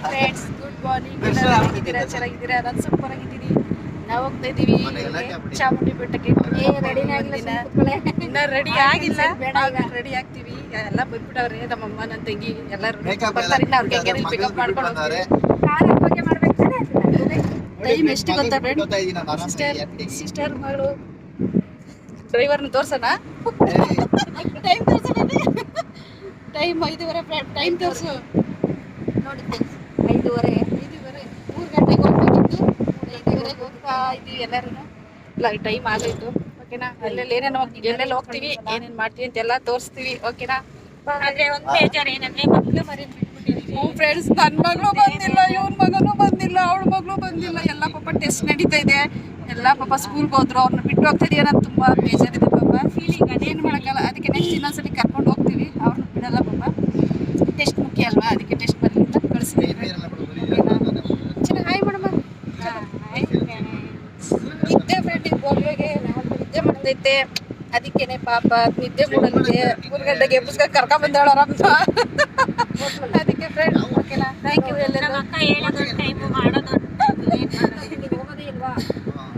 Friends, good morning. ಹೇಗಿದ್ದೀರಾ? ಚೆನ್ನಾಗಿದ್ದೀರಾ? ನಾನು ಸೂಪರ್ ಆಗಿದ್ದೀನಿ. ನಾವು ಹೋಗ್ತಾ ಇದೀವಿ ಚಾಮುಂಡಿ ಬೆಟ್ಟಕ್ಕೆ. ಇನ್ನ ರೆಡಿ ಆಗಿಲ್ಲ, ರೆಡಿ ಆಗ್ತೀವಿ. ಎಲ್ಲ ಬಂದ್ಬಿಟ್ಟವ್ರೆ, ನಮ್ಮಮ್ಮ ನನ್ನ ತಂಗಿ ಎಲ್ಲರೂ ಬರ್ತಾರೆ. ಅವ್ರಿಗೆ ಹೆಂಗೆ ಪಿಕಪ್ ಮಾಡ್ಕೊಂಡು ಹೋಗ್ತೀವಿ. ಟೈಮ್ ಎಷ್ಟು ಗೊತ್ತಾ ಫ್ರೆಂಡ್? ಸಿಸ್ಟರ್ ಮಗಳು ಡ್ರೈವರ್ನ ತೋರ್ಸೋಣ. ಟೈಮ್ ತೋರ್ಸೋಣ. Time 5:30 friend. ಟೈಮ್ ತೋರಿಸು ನೋಡಿ. 5:30 3 ಗಂಟೆಗೆ ಹೋಗ್ಬೇಕಿತ್ತು. 5:30 ಹೋಗ್ತಾ ಇದ್ದೀವಿ ಎಲ್ಲರೂ. ಇಲ್ಲ, ಟೈಮ್ ಆಗೋಯ್ತು. ಓಕೆನಾ? ಎಲ್ಲೆಲ್ಲಿ ಎಲ್ಲೆಲ್ಲಿ ಹೋಗ್ತೀವಿ, ಏನೇನು ಮಾಡ್ತೀವಿ ಅಂತೆಲ್ಲ ತೋರಿಸ್ತೀವಿ. ಓಕೆನಾ? ಒಂದು ಬೇಜಾರು ಏನಂದ್ರೆ ಮಕ್ಕಳು ಮರಿ ಬಿಟ್ಬಿಟ್ಟಿದ್ದೀವಿ. ಫ್ರೆಂಡ್ಸ್, ನನ್ನ ಮಗಳು ಬಂದಿಲ್ಲ, ಇವನ್ ಮಗನೂ ಬಂದಿಲ್ಲ, ಅವಳ ಮಗಳು ಬಂದಿಲ್ಲ. ಎಲ್ಲ ಪಾಪ ಟೆಸ್ಟ್ ನಡೀತಾ ಇದೆ. ಎಲ್ಲ ಪಾಪ ಸ್ಕೂಲ್ಗೆ ಹೋದ್ರು. ಅವ್ರನ್ನ ಬಿಟ್ಟು ಹೋಗ್ತಾ ಇದೀಯ ಅನ್ನೋದು ತುಂಬ ಬೇಜಾರಿದೆ ಪಾಪ. ಫೀಲಿಂಗ್ ಅದೇನು ಮಾಡೋಕ್ಕಲ್ಲ. ಅದಕ್ಕೆ ನೆಕ್ಸ್ಟ್ ಇನ್ನೊಂದ್ಸಲಿ ಕರ್ಕೊಂಡು ಹೋಗ್ತೀವಿ. ಅವ್ರನ್ನ ಬಿಡಲ್ಲ ಪಾಪ. ಟೆಸ್ಟ್ ಮುಖ್ಯ ಅಲ್ವಾ? ಅದಕ್ಕೆ ಟೆಸ್ಟ್ ಬರಲಿ ಅಂತ ಕಳಿಸಿದ್ವಿ. ಚೆನ್ನಾಗಿ ಹಾಯ್ ಮಾಡಮ್ಮ. ನಿದ್ದೆ ಫ್ರೆಂಡ್, ಗೋಲ್ವೆಗೆ ನಿದ್ದೆ ಮಾಡ್ತೈತೆ. ಅದಕ್ಕೇನೆ ಪಾಪ ನಿದ್ದೆ ಮೂಡಲಿದೆ. 3 ಗಂಟೆಗೆ ಎಬ್ಬಿಸ್ಕೊಂಡು ಕರ್ಕೊಂಡ್ ಬಂದಾಳ ಅಂತ. ಅದಕ್ಕೆ ಫ್ರೆಂಡ್, ಓಕೆನಾ? Thank you. ಎಲ್ಲ ನಮ್ಮ ಅಕ್ಕ ಹೇಳೋದು ಟೈಮು ಮಾಡೋದು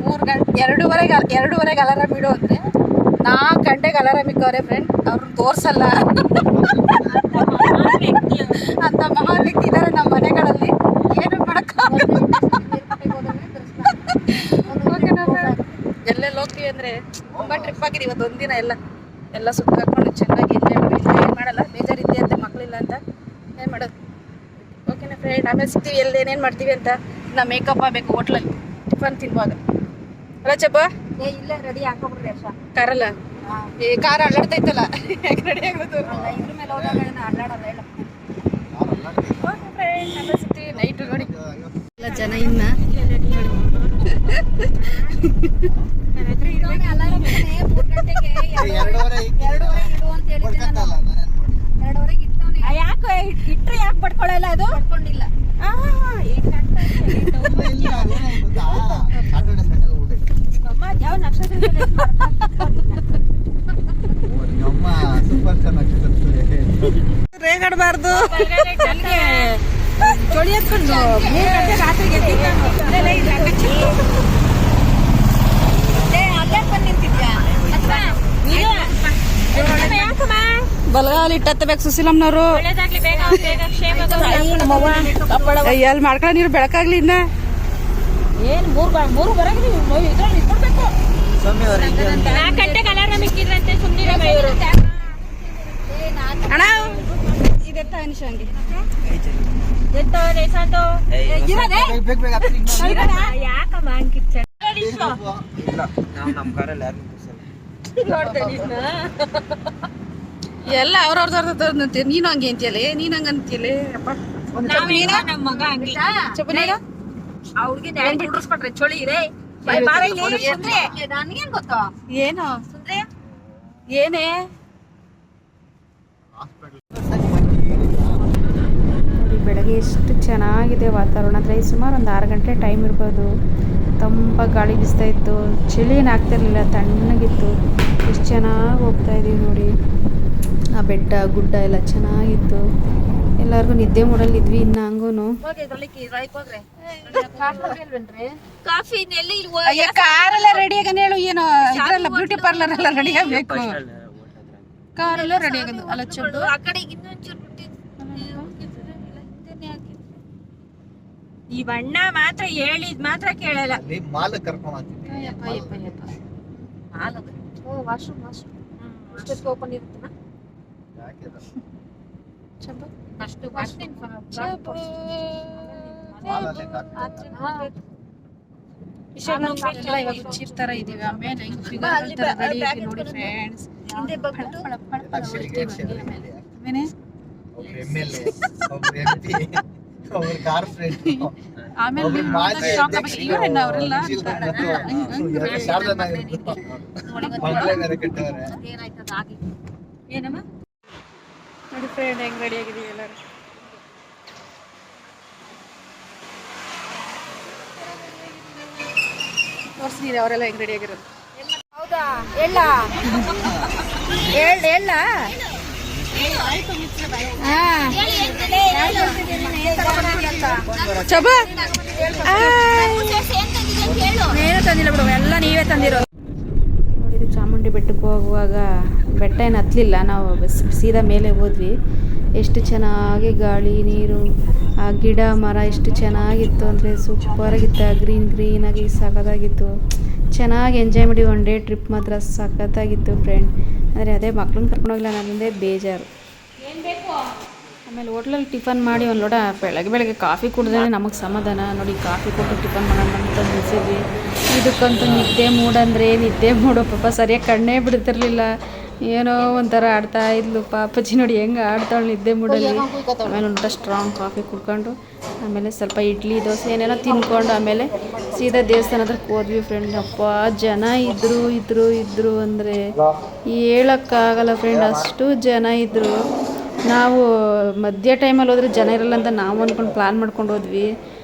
3 ಗಂಟೆ 2:30ಗೆ ಅಲಾರಾಮ್ ಇಡು ಅಂದರೆ 4 ಗಂಟೆಗೆ ಅಲಾರಾಮ್ ಇಕ್ಕವ್ರೆ ಫ್ರೆಂಡ್. ಅವ್ರನ್ನ ತೋರಿಸಲ್ಲ ಅಂತ ಮಹಾನ್ ವ್ಯಕ್ತಿ ಇದ್ದಾರೆ ನಮ್ಮ ಮನೆಗಳಲ್ಲಿ. ಏನು ಮಾಡೋಕ್ಕಾಗಲ್ಲ. ಎಲ್ಲೆಲ್ಲಿ ಹೋಗ್ತೀವಿ ಅಂದರೆ ತುಂಬ ಟ್ರಿಪ್ ಆಗಿದೆ. ಇವತ್ತು ಒಂದಿನ ಎಲ್ಲ ಸುತ್ತ ಹಾಕೊಂಡು ಚೆನ್ನಾಗಿ ಎಂಜಾಯ್ ಮಾಡಿ. ಏನು ಮಾಡಲ್ಲ, ಬೇಜಾರಿದ್ದೆ ಅಂತ ಮಕ್ಕಳಿಲ್ಲ ಅಂತ ಏನು ಮಾಡೋದು. ಓಕೆನಾ ಫ್ರೆಂಡ್? ಆಮೇಲೆ ಸಿಗ್ತೀವಿ. ಏನೇನು ಮಾಡ್ತೀವಿ ಅಂತ. ನಾ ಮೇಕಪ್ ಆಗಬೇಕು ಹೋಟ್ಲಲ್ಲಿ ಟಿಫನ್ ತಿನ್ನುವಾಗ. ಅಲ್ಲ ಚಪ್ಪ? ಇಲ್ಲ, ರೆಡಿ ಹಾಕೋಬಿಡ್ರಿ ಅಷ್ಟ. ಕಾರಲ್ಲ? ಕಾರ್ ಅಲ್ಲಾಡ್ತೈತಲ್ಲ, ಹೇಗೆ ರೆಡಿ ಆಗೋದು? ಇದ್ರ ಮೇಲೆ ಹೋದಾಗ ಅಲ್ಲಾಡೋಲ್ಲ. ಹೇಳ ಓಕೆ ಫ್ರೆಂಡ್, ಆಮೇಲೆ ಸಿಗ್ತೀವಿ ನೈಟು. ನೋಡಿ ಎಲ್ಲ ಜನ ಇನ್ನ ಯಾಕೆ ಇಟ್ರೆ ಯಾಕೆ ಪಡ್ಕೊಳ್ಳಲ್ಲ? ಅದು ಪಡ್ಕೊಂಡಿಲ್ಲ. ಯಾವ ನಕ್ಷತ್ರ ರೇಗಾಡಬಾರ್ದು. ಚಳಿ ಎತ್ಕೊಂಡು 3 ಗಂಟೆ ರಾತ್ರಿಗೆ ಅಲ್ಲೇ ಬಂದು ನಿಂತಿದ್ಯಾ? ಬಲಗಾಲ ಇಟ್ಟಬೇಕು ಸುಶೀಲಮ್ಮನವರು. ಎಲ್ಲಿ ಮಾಡ್ಕೊಳ್ಳೋ ನೀರು ಬೆಳಕಾಗ್ಲಿ. ಇನ್ನ ಏನು 3 ಬರಂಗಿಲ್ಲ. ಇದ್ರಲ್ಲಿ ಇಟ್ಬಿಡ್ಬೇಕು. 4 ಗಂಟೆಗೆ ಅಲಾರಾಮ್ ಇಕ್ಕಿದ್ರಂತೆ. ಸುಮ್ಮನೆ ಅಣ್ಣ ಇದೆತ್ತ ಅನಿಶ ಹಂಗೆ ಯಾಕಮ್ಮ ಅಂಕಿಚ್ಚ ಎಲ್ಲ ಅವ್ರವ್ರದಂತೀಯ. ನೀನು ಹಂಗೆ ಅಂತೀಯಲ್ಲ, ನೀನು ಹಂಗ ಅಂತೀಯಲ್ಲ. ನಮ್ಮ ಮಗ ಹಂಗೆ ಅವ್ರಿಗೆ ಬಿಡ್ರಿಸ್ಕೊಟ್ರೆ ಚಳಿ ಇದೆ. ನನ್ಗೇನ್ ಗೊತ್ತಾ ಏನು ಏನೇ ನೋಡಿ. ಬೆಳಗ್ಗೆ ಎಷ್ಟು ಚೆನ್ನಾಗಿದೆ ವಾತಾವರಣ ಅಂದರೆ ಸುಮಾರು ಒಂದು 6 ಗಂಟೆ ಟೈಮ್ ಇರ್ಬೋದು. ತಂಪಾಗಿ ಗಾಳಿ ಬೀಸ್ತಾ ಇತ್ತು. ಚಳಿ ಏನು ಆಗ್ತಿರ್ಲಿಲ್ಲ, ತಣ್ಣಗಿತ್ತು. ಎಷ್ಟು ಚೆನ್ನಾಗಿ ಹೋಗ್ತಾ ಇದೀವಿ ನೋಡಿ. ಆ ಬೆಟ್ಟ ಗುಡ್ಡ ಎಲ್ಲ ಚೆನ್ನಾಗಿತ್ತು. ಎಲ್ಲರಿಗೂ ನಿದ್ದೆ ಮೂಡಲ್ಲಿದ್ವಿ. ಇನ್ನು ಹಂಗೂ ಕಾರೆಲ್ಲ ರೆಡಿ ಆಗನ ಹೇಳು. ಏನು ಇದೆಲ್ಲ ಬ್ಯೂಟಿ ಪಾರ್ಲರ್ ಎಲ್ಲ ರೆಡಿ ಆಗಬೇಕು. ಕಾರೆಲ್ಲ ರೆಡಿ ಆಗೋದು ಅಲ್ಲ ಚುಟ್ಟು. ಆ ಕಡೆ ಇನ್ನೊಂಚೂರು ಈ ಬಣ್ಣ ಮಾತ್ರ ಹೇಳಿದ್ ಮಾತ್ರ ಕೇಳಲ್ಲ. ಓಪನ್ ಇರುತ್ತಲ್ಲ ಇವಾಗ ಚಿರ್ತರ ಇದೀವಿ. ಆಮೇಲೆ ನೋಡಿ ಫ್ರೆಂಡ್ಸ್. ಆಮೇಲೆ ಅವರೆಲ್ಲ ಏನಮ್ಮ ನೋಡಿ ಫ್ರೆಂಡ್ ಹೆಂಗ್ ರೆಡಿ ಆಗಿದೀವಿ ಎಲ್ಲರೂ. ತೋರಿಸ್ತೀರಿ ಅವರೆಲ್ಲ ಹೆಂಗ್ ರೆಡಿ ಆಗಿರೋದು. ಹೌದಾ? ಹೇಳ ಹೇಳ ಚಬ ಏನು ತಂದಿಲ್ಲ ಬಿಡು, ಎಲ್ಲ ನೀವೇ ತಂದಿರೋ. ನೋಡಿದ್ರೆ ಚಾಮುಂಡಿ ಬೆಟ್ಟಕ್ಕೆ ಹೋಗುವಾಗ ಬೆಟ್ಟ ಏನು ಹತ್ತಲಿಲ್ಲ, ನಾವು ಸೀದಾ ಮೇಲೆ ಹೋದ್ವಿ. ಎಷ್ಟು ಚೆನ್ನಾಗಿ ಗಾಳಿ ನೀರು, ಆ ಗಿಡ ಮರ ಎಷ್ಟು ಚೆನ್ನಾಗಿತ್ತು ಅಂದರೆ ಸೂಪರಾಗಿತ್ತು. ಗ್ರೀನಾಗಿ ಸಖತ್ತಾಗಿತ್ತು. ಚೆನ್ನಾಗಿ ಎಂಜಾಯ್ ಮಾಡಿ ಒನ್ ಡೇ ಟ್ರಿಪ್ ಮಾತ್ರ ಸಖತ್ತಾಗಿತ್ತು ಫ್ರೆಂಡ್. ಅಂದರೆ ಅದೇ ಮಕ್ಳನ್ನ ಕರ್ಕೊಂಡೋಗಿಲ್ಲ ನನ್ನದೇ ಬೇಜಾರು. ಆಮೇಲೆ ಹೋಟ್ಲಲ್ಲಿ ಟಿಫನ್ ಮಾಡಿ ಒಂದು ಲೋಟ ಬೆಳಗ್ಗೆ ಕಾಫಿ ಕುಡಿದ್ರೆ ನಮಗೆ ಸಮಾಧಾನ. ನೋಡಿ ಕಾಫಿ ಕೊಟ್ಟು ಟಿಫನ್ ಮಾಡೋಣ ಅಂತ ನಿಲ್ಸಿದ್ವಿ. ಇದಕ್ಕಂತೂ ನಿದ್ದೆ ಮೂಡಂದರೆ ನಿದ್ದೆ ಮೂಡೋ ಪಾಪ ಸರಿಯಾಗಿ ಕಣ್ಣೇ ಬಿಡ್ತಿರ್ಲಿಲ್ಲ. ಏನೋ ಒಂಥರ ಆಡ್ತಾ ಇದ್ಲು ಪಾಪಜ್ಜಿ, ನೋಡಿ ಹೆಂಗೆ ಆಡ್ತಾಳು ನಿದ್ದೆ ಮೂಡಲ್ಲಿ. ಆಮೇಲೆ ಒಂದು ಸ್ಟ್ರಾಂಗ್ ಕಾಫಿ ಕುಡ್ಕೊಂಡು ಆಮೇಲೆ ಸ್ವಲ್ಪ ಇಡ್ಲಿ ದೋಸೆ ಏನೇನೋ ತಿನ್ಕೊಂಡು ಆಮೇಲೆ ಸೀದಾ ದೇವಸ್ಥಾನ ಹತ್ರಕ್ಕೆ ಹೋದ್ವಿ ಫ್ರೆಂಡ್. ಅಪ್ಪ ಜನ ಇದ್ರು ಅಂದರೆ ಹೇಳೋಕ್ಕಾಗಲ್ಲ ಫ್ರೆಂಡ್, ಅಷ್ಟು ಜನ ಇದ್ದರು. ನಾವು ಮಧ್ಯ ಟೈಮಲ್ಲಿ ಹೋದ್ರೆ ಜನ ಇರಲ್ಲ ಅಂತ ನಾವು ಅಂದ್ಕೊಂಡು ಪ್ಲ್ಯಾನ್ ಮಾಡ್ಕೊಂಡು ಹೋದ್ವಿ.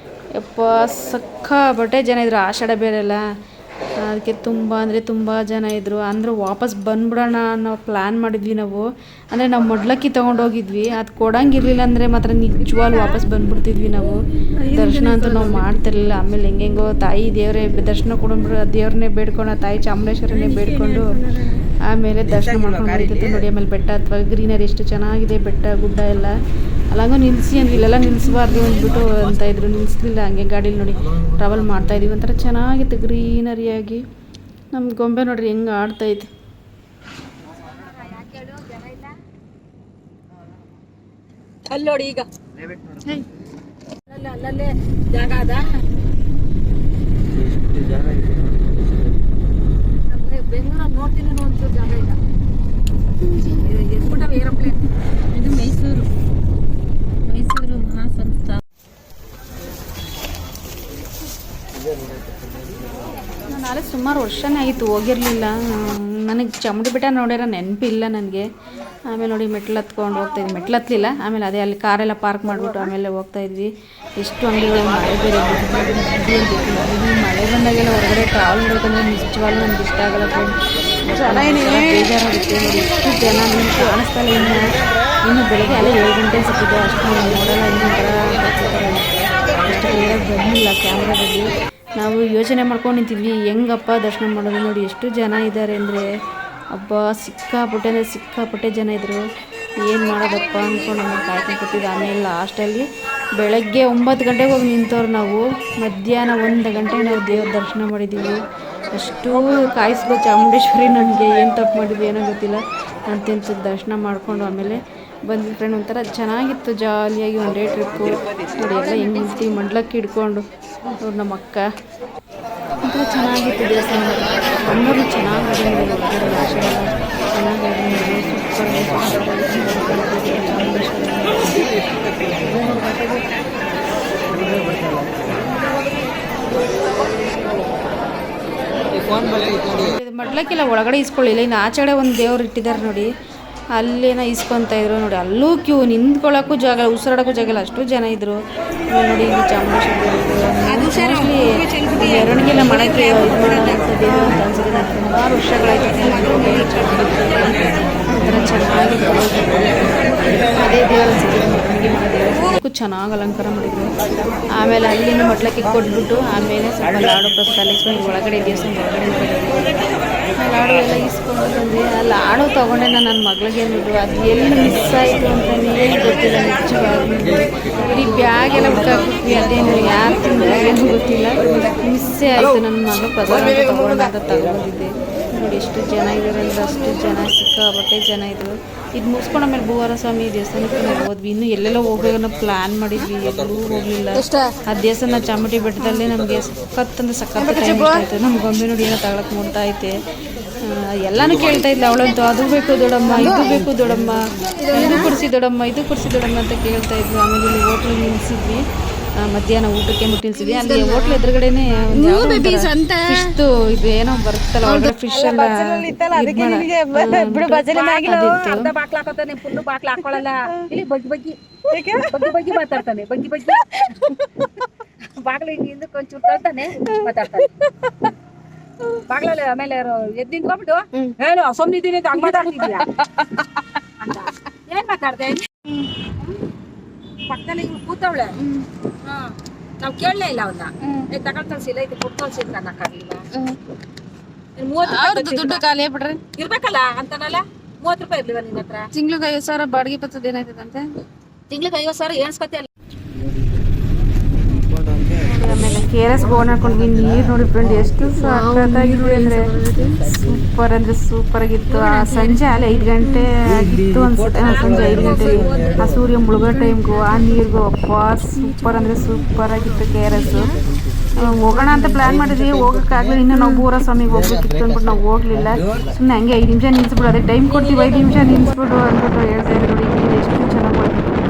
ಯಪ್ಪ ಸಿಕ್ಕಾಪಟ್ಟೆ ಜನ ಇದ್ದರು, ಆಷಾಢ ಬೇರೆ ಅಲ್ಲ, ಅದಕ್ಕೆ ತುಂಬ ಜನ ಇದ್ದರು. ಅಂದರೆ ವಾಪಸ್ ಬಂದ್ಬಿಡೋಣ ಅನ್ನೋ ಪ್ಲ್ಯಾನ್ ಮಾಡಿದ್ವಿ ನಾವು. ಅಂದರೆ ನಾವು ಮೊಡ್ಲಕ್ಕಿ ತೊಗೊಂಡೋಗಿದ್ವಿ, ಅದು ಕೊಡೋಂಗಿರಲಿಲ್ಲ ಅಂದರೆ ಮಾತ್ರ ನಿಜವಾಗ್ಲೂ ವಾಪಸ್ ಬಂದುಬಿಡ್ತಿದ್ವಿ ನಾವು. ದರ್ಶನ ಅಂತೂ ನಾವು ಮಾಡ್ತಿರ್ಲಿಲ್ಲ. ಆಮೇಲೆ ಹೆಂಗೆಂಗೋ ತಾಯಿ ದೇವರೇ ದರ್ಶನ ಕೊಡೋಂಬಿಟ್ಟು ದೇವ್ರನ್ನೇ ಬೇಡ್ಕೊಂಡು, ತಾಯಿ ಚಾಮುಂಡೇಶ್ವರನ್ನೇ ಬೇಡ್ಕೊಂಡು ಆಮೇಲೆ ದರ್ಶನ ಮಾಡ್ಕೊಂಡು ಹೋಗ್ತಿತ್ತು. ನೋಡಿ ಆಮೇಲೆ ಬೆಟ್ಟ ಅಥವಾ ಗ್ರೀನರಿ ಎಷ್ಟು ಚೆನ್ನಾಗಿದೆ, ಬೆಟ್ಟ ಗುಡ್ಡ ಎಲ್ಲ. ಅಲ್ಲಂಗೂ ನಿಲ್ಲಿಸಿ ಅಂದ್ರೆ ಇಲ್ಲೆಲ್ಲ ನಿಲ್ಲಿಸಬಾರ್ದು ಅಂದ್ಬಿಟ್ಟು ಅಂತ ಇದ್ರು, ನಿಲ್ಲಿಸ್ಲಿಲ್ಲ. ಹಂಗೆ ಗಾಡೀಲಿ ನೋಡಿ ಟ್ರಾವೆಲ್ ಮಾಡ್ತಾಯಿದ್ವಿ. ಒಂಥರ ಚೆನ್ನಾಗಿತ್ತು ಗ್ರೀನರಿಯಾಗಿ. ನಮ್ಮ ಗೊಂಬೆ ನೋಡ್ರಿ ಹೆಂಗೆ ಆಡ್ತೈತೆ. ಅಲ್ಲಿ ನೋಡಿ ಈಗ ಅಲ್ಲಲ್ಲೇ ಜಾಗ ಅದ. ಬೆಂಗಳೂರಲ್ಲಿ ನೋಡ್ತೀನಿ ಒಂಚೂರು ಜಾಗ ಇಲ್ಲ. ಎದ್ಬಿಟ್ಟಾವ ಏರೋಪ್ಲೇನ್. ಇದು ಮೈಸೂರು ಮಹಾಸಂಸ್ಥಾ. ನಾನು ನಾಳೆ ಸುಮಾರು ವರ್ಷನೇ ಆಯಿತು ಹೋಗಿರಲಿಲ್ಲ. ನನಗೆ ಚಾಮುಂಡಿ ಬೆಟ್ಟ ನೋಡಿರೋ ನೆನಪಿಲ್ಲ ನನಗೆ. ಆಮೇಲೆ ನೋಡಿ ಮೆಟ್ಲು ಹತ್ಕೊಂಡು ಹೋಗ್ತಾಯಿದ್ವಿ, ಮೆಟ್ಲು ಹತ್ತಲಿಲ್ಲ. ಆಮೇಲೆ ಅದೇ ಅಲ್ಲಿ ಕಾರೆಲ್ಲ ಪಾರ್ಕ್ ಮಾಡಿಬಿಟ್ಟು ಆಮೇಲೆ ಹೋಗ್ತಾಯಿದ್ವಿ. ಎಷ್ಟು ಅಂಗಡಿಗಳು, ಮಳೆ ಬೇರೆ ಮಳೆ ಬಂದಾಗೆಲ್ಲ ಹೊರಗಡೆ ಟ್ರಾವೆಲ್ ಮಾಡಬೇಕಂದ್ರೆ ನಿಜವಾಗ್ಲೂ ನನಗೆ ಇಷ್ಟ ಆಗಲ್ಲ ಫ್ರೆಂಡ್. ಬೇಜಾರಾಗುತ್ತೆ. ನೋಡಿ ಎಷ್ಟು ಜನ ನಿಮ್ಗೆ ಕಾಣಿಸ್ತಾ ಇಲ್ಲ. ಇನ್ನು ಬೆಳಗ್ಗೆ ಅಲ್ಲೇ 7 ಗಂಟೆ ಸಿಕ್ಕಿದ್ದು, ಅಷ್ಟು ನೋಡಲ್ಲ. ಇನ್ನೊಂಥರ ಅಷ್ಟು ಕ್ಲಿಯರಾಗಿ ಬಂದಿಲ್ಲ ಕ್ಯಾಮ್ರಾದಲ್ಲಿ. ನಾವು ಯೋಚನೆ ಮಾಡ್ಕೊಂಡು ನಿಂತಿದ್ವಿ ಹೆಂಗಪ್ಪ ದರ್ಶನ ಮಾಡೋದು. ನೋಡಿ ಎಷ್ಟು ಜನ ಇದ್ದಾರೆ ಅಂದರೆ ಹಬ್ಬ, ಸಿಕ್ಕಾಪಟ್ಟೆ ಜನ ಇದ್ದರು. ಏನು ಮಾಡೋದಪ್ಪ ಅಂದ್ಕೊಂಡು ನಮಗೆ ಕಾಯ್ಕೊಂಡು ಕೂತಿದ್ದು. ಆಮೇಲೆ ಲಾಸ್ಟಲ್ಲಿ ಬೆಳಗ್ಗೆ 9 ಗಂಟೆಗೆ ಹೋಗಿ ನಿಂತವ್ರು ನಾವು. ಮಧ್ಯಾಹ್ನ 1 ಗಂಟೆಗೆ ನಾವು ದೇವ್ರ ದರ್ಶನ ಮಾಡಿದ್ದೀವಿ. ಅಷ್ಟು ಕಾಯಿಸ್ಬೋದು ಚಾಮುಂಡೇಶ್ವರಿ ನಮಗೆ. ಏನು ತಪ್ಪು ಮಾಡಿದ್ವಿ ಏನೋ ಗೊತ್ತಿಲ್ಲ. ಅಂತಿಂತ ದರ್ಶನ ಮಾಡಿಕೊಂಡು ಆಮೇಲೆ ಬಂದ್ವಿ ಫ್ರೆಂಡ್. ಒಂಥರ ಚೆನ್ನಾಗಿತ್ತು, ಜಾಲಿಯಾಗಿ ಒನ್ ಡೇ ಟ್ರಿಪ್ಪು. ನೋಡಿ ಎಲ್ಲ ಹೆಂಗೆ ನಿಲ್ತೀವಿ ಮಂಡ್ಲಕ್ಕೆ ಹಿಡ್ಕೊಂಡು. ನೋಡಿ ನಮ್ಮ ಅಕ್ಕ ಒಂಥರ ಚೆನ್ನಾಗಿತ್ತು ದೇವಸ್ಥಾನ. ಅನ್ನೋದು ಚೆನ್ನಾಗಿ ಮಡ್ಲಕ್ಕೆಲ್ಲ ಒಳಗಡೆ ಇಸ್ಕೊಳ್ಳಿಲ್ಲ. ಇನ್ನು ಆಚೆಗಡೆ ಒಂದು ದೇವ್ರು ಇಟ್ಟಿದ್ದಾರೆ ನೋಡಿ, ಅಲ್ಲೇನ ಇಸ್ಕೊತಾ ಇದ್ರು. ನೋಡಿ ಅಲ್ಲೂ ಕ್ಯೂ, ನಿಂತ್ಕೊಳ್ಳೋಕ್ಕೂ ಜಾಗ, ಉಸಿರಾಡೋಕ್ಕೂ ಜಾಗ ಇಲ್ಲ, ಅಷ್ಟು ಜನ ಇದ್ದರು. ನೋಡಿ ಇಲ್ಲಿ ಚಾಮುಂಡೇಶ್ವರಿ ಮೆರವಣಿಗೆಲ್ಲ ಮಾಡೋಕ್ಕೆ ಇದು ಮಾಡೋಂಥದ್ದು ಅಂತ ಅನ್ಸುತ್ತೆ. ನಾನು ಸುಮಾರು ವರ್ಷಗಳಾಯ್ತು. ಒಂಥರ ಚೆನ್ನಾಗಿತ್ತು. ಅದೇ ದೇವರ ಮೆರವಣಿಗೆ ಚೆನ್ನಾಗಿ ಅಲಂಕಾರ ಮಾಡಿದ್ರು. ಆಮೇಲೆ ಅಲ್ಲಿಂದ ಮಟ್ಲಕ್ಕೆ ಕೊಟ್ಬಿಟ್ಟು ಆಮೇಲೆ ಸ್ವಲ್ಪ ಲಾಡು ಪ್ರಸಾದ ಇಸ್ಕೊಂಡು ಒಳಗಡೆ ದೇವಸ್ಥಾನ ಒಳಗಡೆ ಲಾಡು ಎಲ್ಲ ಇಸ್ಕೊಂಡು ಬಂದ್ವಿ. ಆ ಲಾಡು ತೊಗೊಂಡೆ ನನ್ನ ಮಗಳಿಗೆ ಅಂದ್ಬಿಟ್ಟು ಅದು ಎಲ್ಲಿ ಮಿಸ್ ಆಯಿತು ಅಂತಲೇ ಗೊತ್ತಿಲ್ಲ. ನಿಜವಾಗ್ಲೂ ಇಡೀ ಬ್ಯಾಗ್ ಎಲ್ಲ ಹುಡ್ಕಾಕ್ಬಿಟ್ವಿ. ಅದೇನು ಯಾರು ತಿಂದರೆ ಏನು ಗೊತ್ತಿಲ್ಲ, ಮಿಸ್ಸೇ ಆಯಿತು. ನನ್ನ ಮಗಳು ಪ್ರಸಾದ ತೊಗೊಂಡು ಅಂತ ತಗೊಂಡಿದ್ದೆ. ನೋಡಿ ಎಷ್ಟು ಜನ ಇದ್ದಾರೆ ಅಂದರೆ ಅಷ್ಟು ಜನ, ಸಿಕ್ಕಾಪಟ್ಟೆ ಜನ ಇದ್ದರು. ಇದು ಮುಗಿಸ್ಕೊಂಡು ಆಮೇಲೆ ಭೂವಾರ ಸ್ವಾಮಿ ದೇವಸ್ಥಾನಕ್ಕೆ ನಾವು ಹೋದ್ವಿ. ಇನ್ನೂ ಎಲ್ಲೆಲ್ಲೋ ಹೋಗೋಣ ಪ್ಲ್ಯಾನ್ ಮಾಡಿದ್ವಿ, ಎಲ್ಲೂ ಹೋಗಲಿಲ್ಲ. ಆ ದೇವಸ್ಥಾನ ಚಾಮುಂಡಿ ಬೆಟ್ಟದಲ್ಲೇ ನಮಗೆ ಸಖತ್ತು ಟೈಮ್ ಆಯಿತು. ನಮ್ಮ ಗೊಂಬೆ ನೋಡಿ ಏನೋ ತಗೊಳಕ್ಕೆ ನೋಡ್ತಾ ಐತೆ. ಎಲ್ಲನೂ ಕೇಳ್ತಾ ಇದ್ಲ ಅವಳಂತೂ, ಅದು ಬೇಕು ದೊಡ್ಡಮ್ಮ, ಇದು ಬೇಕು ದೊಡ್ಡಮ್ಮ, ಇದು ಕೊಡಿಸಿ ದೊಡ್ಡಮ್ಮ, ಇದು ಕೊಡಿಸಿ ದೊಡ್ಡಮ್ಮ ಅಂತ ಕೇಳ್ತಾ ಇದ್ವಿ. ಆಮೇಲೆ ಇಲ್ಲಿ ಹೋಟ್ಲಿಗೆ ನಿಲ್ಲಿಸಿದ್ವಿ, ಮಧ್ಯಾಹ್ನ ಊಟಕ್ಕೆ ಮುಟ್ಟಿಲ್ಸಿದ್ವಿ. ಅಲ್ಲಿ ಹೋಟ್ಲ್ ಎದುರುಗಡೆನೆ ಫಿಶ್ದು ಇದು ಏನೋ ಬರುತ್ತಲ್ಲ ಒಳಗಡೆ ಫಿಶ್ ಎಲ್ಲ ಬಗ್ಗೆ ಮಾತಾಡ್ತಾನೆ. ಬಾಗ್ಲು ಹಿಂದೆ ಕೊಂಚೂರು ತಳ್ತಾನೆ, ಮಾತಾಡ್ತಾನೆ ಬಾಗ್ಲಲ್ಲಿ. ಆಮೇಲೆ ಎದ್ದು ನಿಂತ್ಕೊಂಡ್ಬಿಟ್ಟು ಏನು ಸುಮ್ಮನಿದ್ದೀನಿ ಅಂತ ಹಂಗ್ ಮಾತಾಡ್ತಿದ್ಯಾ ಅಂತ. ಏನ್ ಮಾತಾಡ್ದೆ? ಪಕ್ಕದಲ್ಲಿ ಕೂತವಳೆ. ನಾವ್ ಕೇಳಲೇ ಇಲ್ಲ ಅವನ್ನ ತಗೊಂಡ್ ಕಳ್ಸಿಲ್ಲ ಇದು ಕೊಟ್ಟು ಕಳ್ಸಿದ್ರ ಅನ್ನಕ್ಕಾಗ್ಲಿಲ್ಲ. 30 ಅವ್ರದ್ದು ದುಡ್ಡು ಖಾಲಿ ಬಿಡ್ರಿ ಇರ್ಬೇಕಲ್ಲ ಅಂತನಲ್ಲ. 30 ರೂಪಾಯಿ ಇರ್ಲಿಲ್ಲ ನಿನ್ನ ಹತ್ರ? ತಿಂಗ್ಳಿಗೆ 50,000 ಬಾಡಿಗೆ ಬರ್ತದ ಏನಾಯ್ತದಂತೆ? ತಿಂಗ್ಳಿಗೆ 50,000 ಎಣಿಸ್ಕೊತಿ ಅಲ್ಲ. ಆಮೇಲೆ KRS ಗೋನ್ ಹಾಕೊಂಡ್ವಿ. ನೀರು ನೋಡಿ ಫ್ರೆಂಡ್ ಎಷ್ಟು ಸಖತ್ತಾಗಿದೆ ಅಂದ್ರೆ ಸೂಪರ್ ಆಗಿತ್ತು. ಆ ಸಂಜೆ ಅಲ್ಲಿ 5 ಗಂಟೆ ಆಗಿತ್ತು ಅನ್ಸುತ್ತೆ. ಸಂಜೆ 5 ಗಂಟೆಗೆ ಆ ಸೂರ್ಯ ಮುಳುಗೋ ಟೈಮ್ಗೂ ಆ ನೀರಿಗೂ ಅಪ್ಪ ಸೂಪರ್ ಅಂದ್ರೆ ಸೂಪರ್ ಆಗಿತ್ತು KRS. ಹೋಗೋಣ ಅಂತ ಪ್ಲಾನ್ ಮಾಡಿದ್ವಿ, ಹೋಗೋಕ್ಕಾಗಲಿ. ಇನ್ನು ನಾವು ಬೋರ ಸ್ವಾಮಿಗೆ ಹೋಗ್ಬೇಕಿತ್ತು ಅಂದ್ಬಿಟ್ಟು ನಾವು ಹೋಗ್ಲಿಲ್ಲ. ಸುಮ್ಮನೆ ಹಂಗೆ 5 ನಿಮಿಷ ನಿಲ್ಸ್ಬಿಡು, ಅದೇ ಟೈಮ್ ಕೊಡ್ತೀವಿ 5 ನಿಮಿಷ ನಿಲ್ಸ್ಬಿಡು ಅಂದ್ಬಿಟ್ಟು ಹೇಳ್ತಾ ಇದ್ರು. ನೋಡಿ ನೀರು ಎಷ್ಟು ಚೆನ್ನಾಗಿ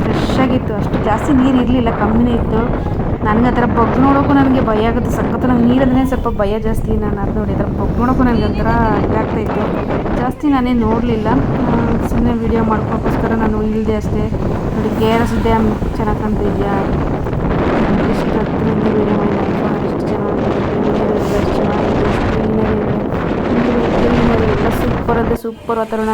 ಫ್ರೆಶ್ ಆಗಿತ್ತು. ಅಷ್ಟು ಜಾಸ್ತಿ ನೀರು ಇರಲಿಲ್ಲ, ಕಮ್ಮಿನೇ ಇತ್ತು. ನನಗೆ ಆ ಥರ ಬಗ್ ನೋಡೋಕ್ಕೂ ನನಗೆ ಭಯ ಆಗುತ್ತೆ ಸಖತ್ತು. ನಂಗೆ ನೀರಂದ್ರೆ ಸ್ವಲ್ಪ ಭಯ ಜಾಸ್ತಿ. ನಾನು ಅದು ನೋಡಿ ಆ ಥರ ಬಗ್ ನೋಡೋಕ್ಕೂ ನನಗೆ ಒಂಥರ ಇದಾಗ್ತಾಯಿತ್ತು. ಜಾಸ್ತಿ ನಾನೇ ನೋಡಲಿಲ್ಲ, ಸುಮ್ಮನೆ ವೀಡಿಯೋ ಮಾಡ್ಕೋಕ್ಕೋಸ್ಕರ ನಾನು ಇಳಿದೆ ಅಷ್ಟೇ. ನೋಡಿ KRS ಡ್ಯಾಮ್ ಚೆನ್ನಾಗಿ ಕಾಣ್ತಿದ್ಯಾ? ಎಷ್ಟು ಹತ್ತಿರದಿಂದ ವೀಡಿಯೋ ಮಾಡಿ ಎಷ್ಟು ಚೆನ್ನಾಗಿದೆ ಎಲ್ಲ ಸೂಪರ್ ಅಂದರೆ ಸೂಪರ್ ವಾತಾವರಣ.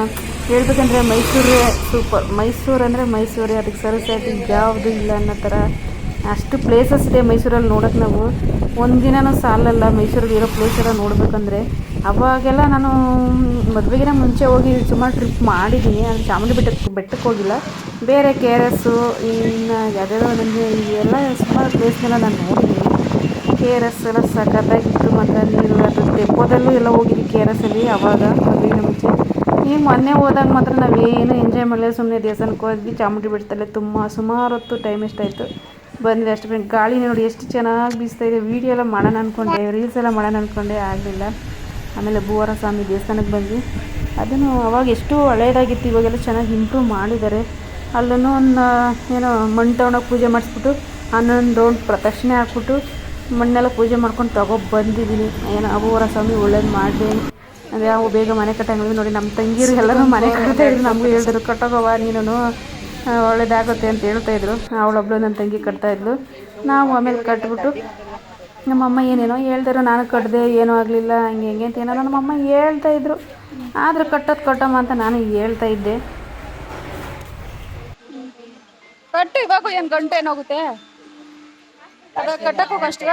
ಹೇಳ್ಬೇಕಂದ್ರೆ ಮೈಸೂರು ಅಂದರೆ ಮೈಸೂರೇ, ಅದಕ್ಕೆ ಸರಿಸಾಟಿ ಯಾವುದು ಇಲ್ಲ ಅನ್ನೋ ಥರ ಅಷ್ಟು ಪ್ಲೇಸಸ್ ಇದೆ ಮೈಸೂರಲ್ಲಿ ನೋಡೋಕ್ಕೆ. ನಾವು ಒಂದಿನನೂ ಸಾಲಲ್ಲ ಮೈಸೂರಲ್ಲಿ ಇರೋ ಪ್ಲೇಸ್ ಎಲ್ಲ ನೋಡಬೇಕಂದ್ರೆ. ಅವಾಗೆಲ್ಲ ನಾನು ಮದುವೆಗಿನ ಮುಂಚೆ ಹೋಗಿ ಸುಮಾರು ಟ್ರಿಪ್ ಮಾಡಿದ್ದೀನಿ. ಆದರೆ ಚಾಮುಂಡಿ ಬೆಟ್ಟಕ್ಕೆ ಹೋಗಿಲ್ಲ. ಬೇರೆ KRS ಇನ್ನು ಯಾವ್ಯಾವ ನನಗೆ ಎಲ್ಲ ಸುಮಾರು ಪ್ಲೇಸ್ನೆಲ್ಲ ನಾನು ನೋಡಿದ್ದೀನಿ. KRS ಎಲ್ಲ ಸಖತ್ತಾಗಿತ್ತು. ಮತ್ತು ನೀರು ಅದು ಡೆಪೋದಲ್ಲೂ ಎಲ್ಲ ಹೋಗಿದ್ವಿ KRSಲ್ಲಿ ಅವಾಗ ಮದುವೆಗಿನ ಮುಂಚೆ. ಈಗ ಮೊನ್ನೆ ಹೋದಾಗ ಮಾತ್ರ ನಾವೇನು ಎಂಜಾಯ್ ಮಾಡಲಿಲ್ಲ, ಸುಮ್ಮನೆ ದೇವಸ್ಥಾನಕ್ಕೆ ಹೋದ್ವಿ. ಚಾಮುಂಡಿ ಬೆಟ್ಟದಲ್ಲೇ ಸುಮಾರು ಹೊತ್ತು ಟೈಮ್ ಎಷ್ಟಾಯಿತು ಬಂದ್ವಿ ಅಷ್ಟು. ಗಾಳಿ ನೋಡಿ ಎಷ್ಟು ಚೆನ್ನಾಗಿ ಬೀಸ್ತಾಯಿದೆ. ವೀಡಿಯೋ ಎಲ್ಲ ಮಾಡೋಣ ಅಂದ್ಕೊಂಡೆ, ರೀಲ್ಸ್ ಎಲ್ಲ ಮಾಡೋಣ ಅಂದ್ಕೊಂಡೆ, ಆಗಲಿಲ್ಲ. ಆಮೇಲೆ ಭೂವಾರ ಸ್ವಾಮಿ ದೇವಸ್ಥಾನಕ್ಕೆ ಬಂದ್ವಿ. ಅದನ್ನು ಅವಾಗ ಎಷ್ಟು ಹಳೇದಾಗಿತ್ತು, ಇವಾಗೆಲ್ಲ ಚೆನ್ನಾಗಿ ಇಂಪ್ರೂವ್ ಮಾಡಿದ್ದಾರೆ. ಅಲ್ಲೂ ಒಂದು ಏನೋ ಮಣ್ಣು ತಗೊಂಡೋಗಿ ಪೂಜೆ ಮಾಡಿಸ್ಬಿಟ್ಟು 11 ರೌಂಡ್ ಪ್ರದಕ್ಷಿಣೆ ಹಾಕ್ಬಿಟ್ಟು ಮಣ್ಣೆಲ್ಲ ಪೂಜೆ ಮಾಡ್ಕೊಂಡು ಬಂದಿದ್ದೀನಿ. ಏನೋ ಭೂವಾರ ಸ್ವಾಮಿ ಒಳ್ಳೇದು ಮಾಡಲಿ ಅಂದರೆ ಅವು ಬೇಗ ಮನೆ ಕಟ್ಟಂಗಿಲ್ಲ. ನೋಡಿ ನಮ್ಮ ತಂಗಿರು ಎಲ್ಲರೂ ಮನೆ ಕಟ್ತಾ ಇದ್ರು. ನಮಗೂ ಹೇಳಿದ್ರು ಕಟ್ಟೋಗವ ನೀನು ಒಳ್ಳೇದಾಗುತ್ತೆ ಅಂತ ಹೇಳ್ತಾಯಿದ್ರು. ಅವಳೊಬ್ಳು ನನ್ನ ತಂಗಿ ಕಟ್ತಾಯಿದ್ಲು. ನಾವು ಆಮೇಲೆ ಕಟ್ಬಿಟ್ಟು ನಮ್ಮಮ್ಮ ಏನೇನೋ ಹೇಳ್ತಾರೋ, ನಾನು ಕಟ್ಟಿದೆ ಏನೂ ಆಗಲಿಲ್ಲ ಹಂಗೆ ಅಂತ ಏನೋ ನಮ್ಮಮ್ಮ ಹೇಳ್ತಾಯಿದ್ರು. ಆದರೂ ಕಟ್ಟಮ್ಮ ಅಂತ ನಾನು ಹೇಳ್ತಾಯಿದ್ದೆ. ಕಟ್ಟು ಇವಾಗ ಏನು ಗಂಟೆ ಏನಾಗುತ್ತೆ ಅದು ಕಟ್ಟಕ್ಕೆ ಹೋಗಷ್ಟೇ.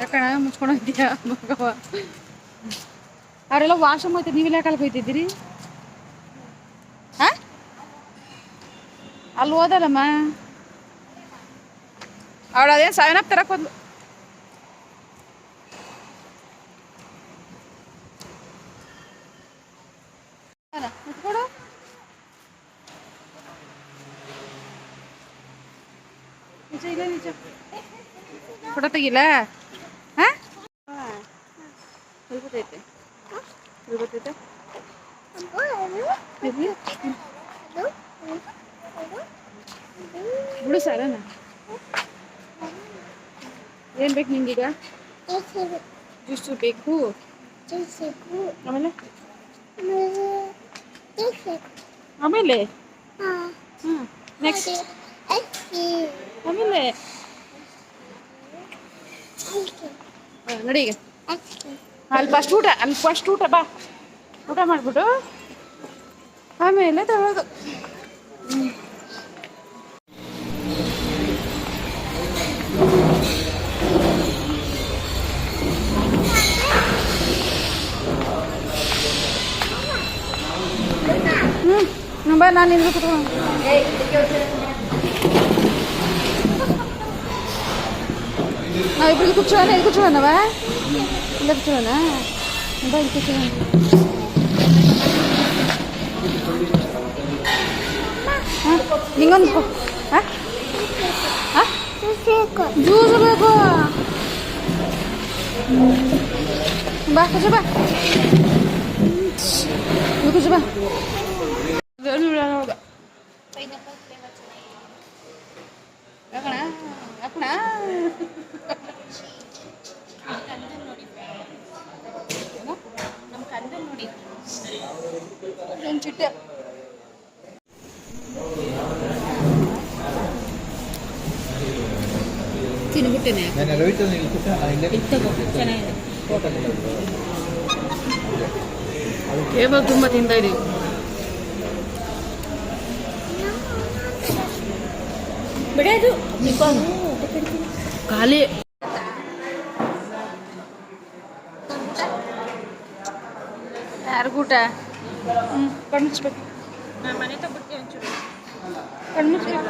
ಯಾಕಣ ಮುಚ್ಕೊಂಡು ಹೋಗ್ತೀಯಾ ಮಗವ? ಅವರೆಲ್ಲ ವಾಶ್ರೂಮ್ ಹೋಯ್ತು, ನೀವೆಲ್ಲ ಯಾಕಲ್ಗೆ ಹೋಯ್ತಿದ್ದೀರಿ? ಅಲ್ಲಿ ಹೋದಲ್ಲಮ್ಮ ಅವಳು ಅದೇನು 7 ಅಪ್ ತರಕ್ಕೆ ಹೋದ್ಲು. ಫೋಟೋ ತೆಗಿಲ್ಲ? ಗೊತ್ತೈತೆ ಬಿಡು ಸಾರನ. ಏನು ಬೇಕು ನಿಂಗೀಗ? ಜ್ಯೂಸು ಬೇಕು. ಆಮೇಲೆ ಆಮೇಲೆ ನೆಕ್ಸ್ಟ್ ಆಮೇಲೆ ನೋಡಿ ಈಗ ಅಲ್ಲಿ ಫಸ್ಟ್ ಊಟ ಬಾ. ಊಟ ಮಾಡಿಬಿಟ್ಟು ಆಮೇಲೆ ತಗೊಳ್ಳೋದು. ಬಾ ನಾನು ನಿಂದು ಕುತ್ಕೊಂಡು ನಾವಿಬ್ರಿಗೆ ಕೂರ್ಚೋಣ. ಇಲ್ಲಿ ಕೂರ್ಚೋಣವ? ಇಲ್ಲ ಕೂರ್ಚೋಣ. ಬಾ ಇಲ್ಲಿ ಕೂರ್ಚೋಣ. ನಿಂಗೊಂದು ಜ್ಯೂಸ್ ಬೇಕು. ಬಾ ಕೂರ್ಚೋ ಬಾ. ಕೂರ್ಚೋ ಬಾ. ಚಿಟ್ಟೆ ತಿನ್ಬಿಟ್ಟೇನೆ ಕೇಬಲ್ ತುಂಬ ತಿಂತಾ ಇದೀವಿ. ಬಿಡೋದು ಖಾಲಿ. ಯಾರಿಗೂಟ ಕಣ್ಮುಚ್ಬೇಕು. ಮನೆ ತಗೊಡ್ತೀವಿ ಒಂಚೂರು ಕಣ್ಮುಚ್ಬೇಕು.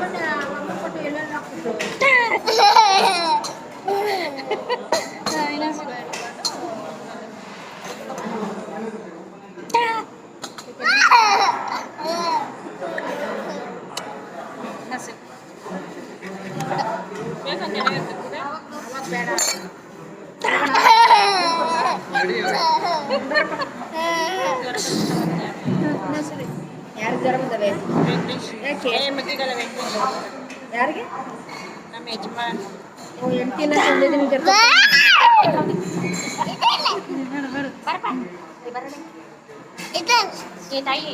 ಯಾರು ಜ್ವರ ಬಂದವೆ? ಯಾರಿಗೆ? ನಮ್ಮ ಯಜಮಾನ್ ಎಂಟಿನ ತಂದಿದ್ದೀನಿ ತಾಯಿ